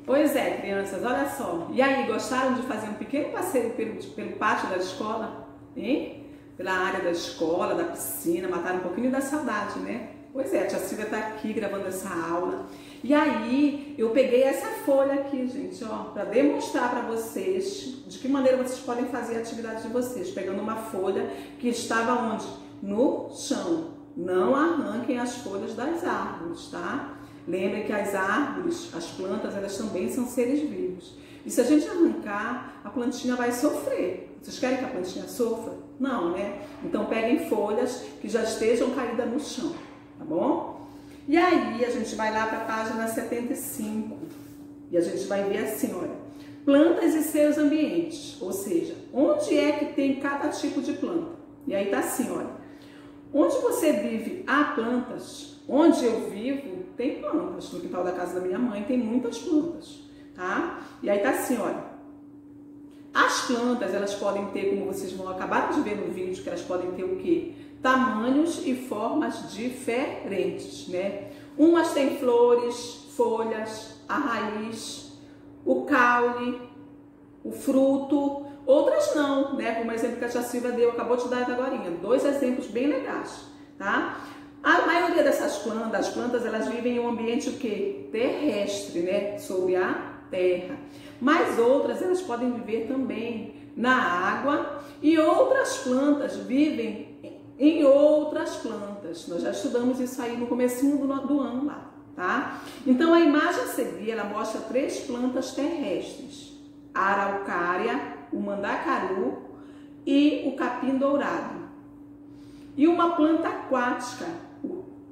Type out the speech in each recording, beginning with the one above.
Pois é, crianças, olha só. E aí, gostaram de fazer um pequeno passeio pelo pátio da escola? Hein? Pela área da escola, da piscina, mataram um pouquinho da saudade, né? Pois é, a tia Silvia tá aqui gravando essa aula. E aí, eu peguei essa folha aqui, gente, ó, para demonstrar para vocês de que maneira vocês podem fazer a atividade de vocês. Pegando uma folha que estava onde? No chão. Não arranquem as folhas das árvores, tá? Lembrem que as árvores, as plantas, elas também são seres vivos. E se a gente arrancar, a plantinha vai sofrer. Vocês querem que a plantinha sofra? Não, né? Então peguem folhas que já estejam caídas no chão, tá bom? E aí a gente vai lá para a página 75 e a gente vai ver assim, olha, plantas e seus ambientes, ou seja, onde é que tem cada tipo de planta. E aí tá assim, olha, onde você vive há plantas. Onde eu vivo tem plantas. No quintal da casa da minha mãe tem muitas plantas, tá? E aí tá assim, olha. As plantas, elas podem ter, como vocês vão acabar de ver no vídeo, que elas podem ter o quê? Tamanhos e formas diferentes, né? Umas têm flores, folhas, a raiz, o caule, o fruto. Outras não, né? Como o exemplo que a tia Silvia deu, acabou de dar agorinha. 2 exemplos bem legais, tá? A maioria dessas plantas, as plantas, elas vivem em um ambiente o quê? Terrestre, né? Sobre a terra. Mas outras, elas podem viver também na água e outras plantas vivem em outras plantas. Nós já estudamos isso aí no comecinho do ano lá, tá? Então, a imagem a seguir, ela mostra 3 plantas terrestres. A araucária, o mandacaru e o capim-dourado. E uma planta aquática,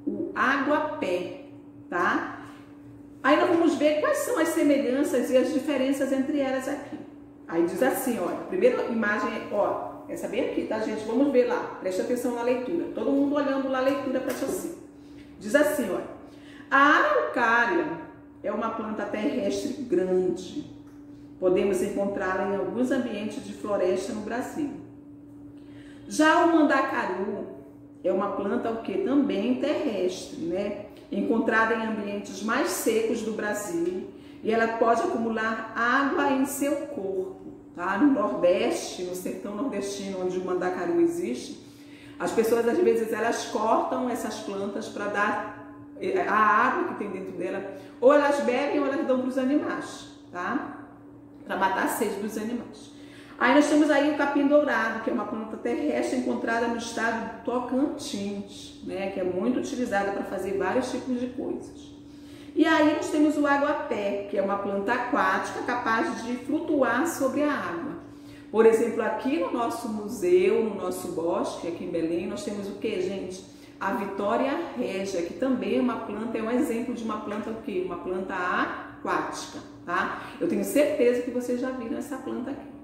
o aguapé, tá? Aí nós vamos ver quais são as semelhanças e as diferenças entre elas aqui. Aí diz assim, olha, a primeira imagem é, ó, essa bem aqui, tá, gente? Vamos ver lá, preste atenção na leitura. Todo mundo olhando lá a leitura para você. Diz assim, olha, a araucária é uma planta terrestre grande. Podemos encontrá-la em alguns ambientes de floresta no Brasil. Já o mandacaru é uma planta o que também terrestre, né? Encontrada em ambientes mais secos do Brasil e ela pode acumular água em seu corpo, tá? No Nordeste, no sertão nordestino, onde o mandacaru existe, as pessoas às vezes elas cortam essas plantas para dar a água que tem dentro dela, ou elas bebem ou elas dão para os animais, tá? Para matar a sede dos animais. Aí nós temos aí o capim-dourado, que é uma planta terrestre encontrada no estado do Tocantins, né, que é muito utilizada para fazer vários tipos de coisas. E aí nós temos o aguapé, que é uma planta aquática capaz de flutuar sobre a água. Por exemplo, aqui no nosso museu, no nosso bosque, aqui em Belém, nós temos o que, gente? A Vitória Régia, que também é uma planta, é um exemplo de uma planta o quê? Uma planta aquática, tá? Eu tenho certeza que vocês já viram essa planta aqui.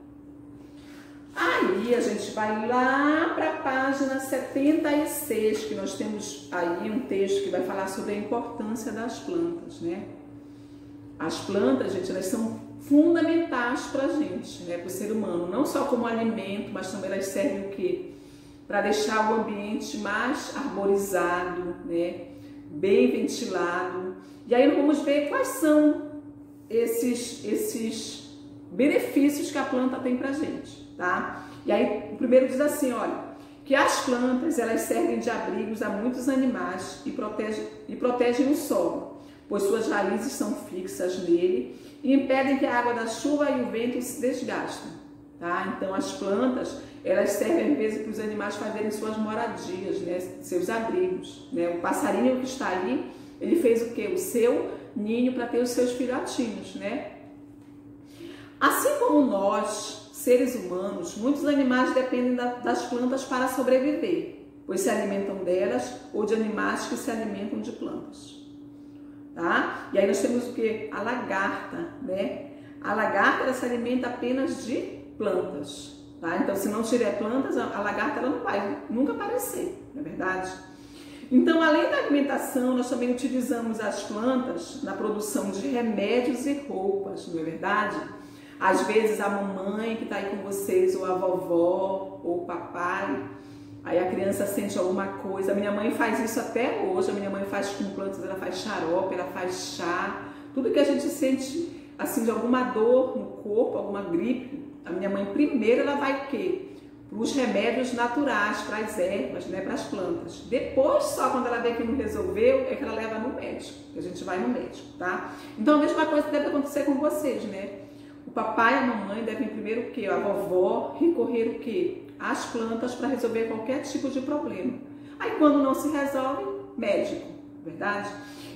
Aí a gente vai lá para a página 76, que nós temos aí um texto que vai falar sobre a importância das plantas, né? As plantas, gente, elas são fundamentais para a gente, né? Para o ser humano, não só como alimento, mas também elas servem o quê? Para deixar o ambiente mais arborizado, né? Bem ventilado. E aí nós vamos ver quais são esses benefícios que a planta tem para a gente. Tá? E aí o primeiro diz assim, olha, que as plantas elas servem de abrigos a muitos animais e protegem o solo, pois suas raízes são fixas nele e impedem que a água da chuva e o vento se desgastem, tá? Então as plantas elas servem às vezes para os animais fazerem suas moradias, né? Seus abrigos, né? O passarinho que está ali, ele fez o que? O seu ninho para ter os seus filhotinhos, né? Assim como nós seres humanos, muitos animais dependem das plantas para sobreviver, pois se alimentam delas ou de animais que se alimentam de plantas, tá? E aí nós temos o que? A lagarta, né? A lagarta ela se alimenta apenas de plantas, tá? Então se não tiver plantas, a lagarta ela não vai nunca aparecer, não é verdade? Então, além da alimentação, nós também utilizamos as plantas na produção de remédios e roupas, não é verdade? Às vezes a mamãe que está aí com vocês, ou a vovó, ou o papai, aí a criança sente alguma coisa. A minha mãe faz isso até hoje, a minha mãe faz com plantas, ela faz xarope, ela faz chá. Tudo que a gente sente, assim, de alguma dor no corpo, alguma gripe, a minha mãe primeiro ela vai o quê? Para os remédios naturais, para as ervas, né, para as plantas. Depois, só quando ela vê que não resolveu, é que ela leva no médico, que a gente vai no médico, tá? Então a mesma coisa deve acontecer com vocês, né? O papai e a mamãe devem primeiro o quê? A vovó recorrer o quê? Às plantas para resolver qualquer tipo de problema. Aí quando não se resolve, médico, verdade?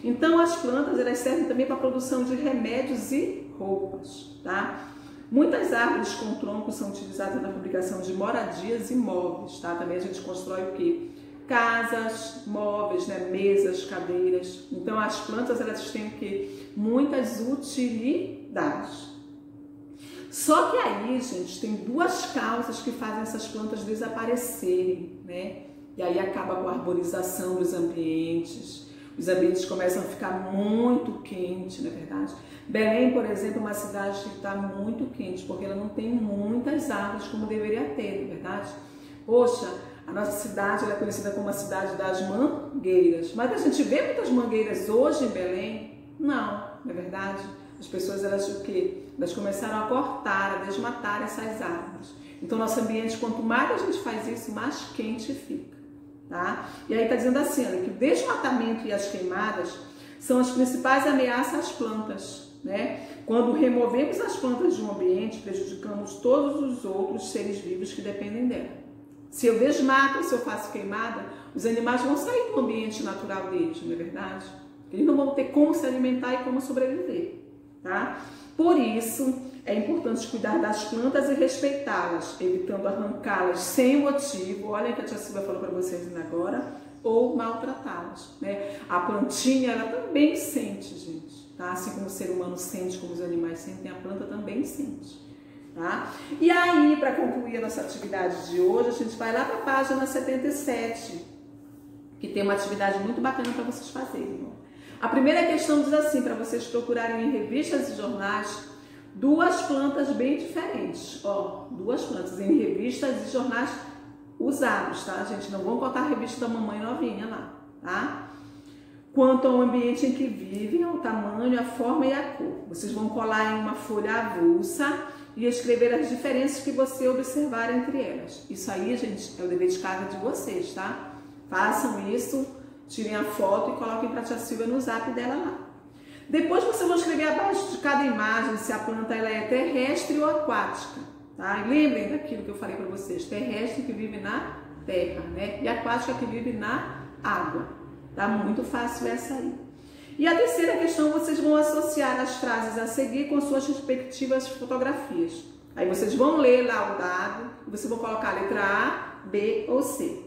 Então as plantas elas servem também para a produção de remédios e roupas, tá? Muitas árvores com troncos são utilizadas na fabricação de moradias e móveis, tá? Também a gente constrói o quê? Casas, móveis, né? Mesas, cadeiras. Então as plantas elas têm o quê? Muitas utilidades. Só que aí, gente, tem duas causas que fazem essas plantas desaparecerem, né? E aí acaba com a arborização dos ambientes. Os ambientes começam a ficar muito quentes, não é verdade? Belém, por exemplo, é uma cidade que está muito quente, porque ela não tem muitas árvores como deveria ter, não é verdade? Poxa, a nossa cidade ela é conhecida como a cidade das mangueiras. Mas a gente vê muitas mangueiras hoje em Belém? Não, não é verdade? As pessoas, elas o quê? Elas começaram a cortar, a desmatar essas árvores. Então, nosso ambiente, quanto mais a gente faz isso, mais quente fica, tá? E aí está dizendo assim, olha, que o desmatamento e as queimadas são as principais ameaças às plantas, né? Quando removemos as plantas de um ambiente, prejudicamos todos os outros seres vivos que dependem dela. Se eu desmato, se eu faço queimada, os animais vão sair do ambiente natural deles, não é verdade? Eles não vão ter como se alimentar e como sobreviver, tá? Por isso, é importante cuidar das plantas e respeitá-las, evitando arrancá-las sem motivo. Olha o que a tia Silvia falou para vocês agora, ou maltratá-las, né? A plantinha, ela também sente, gente, tá? Assim como o ser humano sente, como os animais sentem, a planta também sente, tá? E aí, para concluir a nossa atividade de hoje, a gente vai lá para a página 77, que tem uma atividade muito bacana para vocês fazerem. A primeira questão diz assim, para vocês procurarem em revistas e jornais duas plantas bem diferentes, ó, duas plantas em revistas e jornais usados, tá, gente? Não vão contar a revista da mamãe novinha lá, tá? Quanto ao ambiente em que vivem, ao tamanho, a forma e a cor. Vocês vão colar em uma folha avulsa e escrever as diferenças que você observar entre elas. Isso aí, gente, é o dever de casa de vocês, tá? Façam isso, tirem a foto e coloquem para a tia Silvia no zap dela lá. Depois vocês vão escrever abaixo de cada imagem se a planta ela é terrestre ou aquática, tá? E lembrem daquilo que eu falei para vocês, terrestre que vive na terra, né? E aquática que vive na água. Tá muito fácil essa aí. E a terceira questão, vocês vão associar as frases a seguir com suas respectivas fotografias. Aí vocês vão ler lá o dado e vocês vão colocar a letra A, B ou C.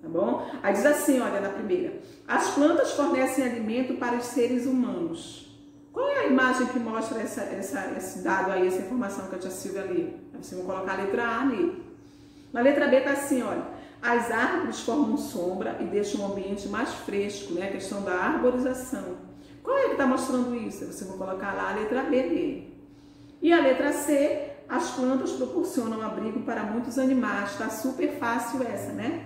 Tá bom? Aí diz assim, olha, na primeira. As plantas fornecem alimento para os seres humanos. Qual é a imagem que mostra esse dado aí, essa informação que a tia Silvia leu? Aí vocês vão colocar a letra A nele. Na letra B tá assim, olha. As árvores formam sombra e deixam o ambiente mais fresco, né? A questão da arborização. Qual é que está mostrando isso? Vocês vão colocar lá a letra B dele. E a letra C, as plantas proporcionam abrigo para muitos animais. Tá super fácil essa, né?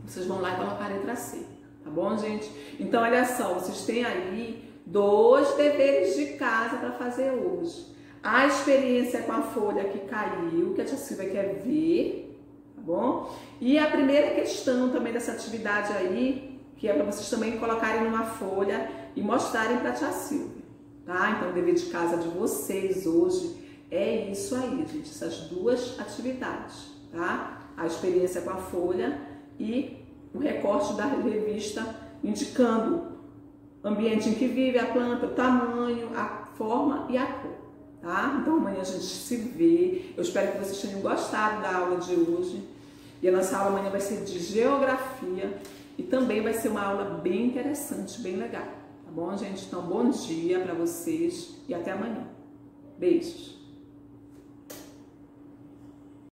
Vocês vão lá e colocar a letra C, tá bom, gente? Então, olha só, vocês têm aí 2 deveres de casa para fazer hoje. A experiência com a folha que caiu, que a tia Silvia quer ver, tá bom? E a primeira questão também dessa atividade aí, que é para vocês também colocarem numa folha e mostrarem para a tia Silvia, tá? Então, o dever de casa de vocês hoje é isso aí, gente, essas 2 atividades, tá? A experiência com a folha e o recorte da revista indicando o ambiente em que vive a planta, o tamanho, a forma e a cor, tá? Então amanhã a gente se vê. Eu espero que vocês tenham gostado da aula de hoje. E a nossa aula amanhã vai ser de geografia e também vai ser uma aula bem interessante, bem legal, tá bom, gente? Então bom dia para vocês e até amanhã. Beijos!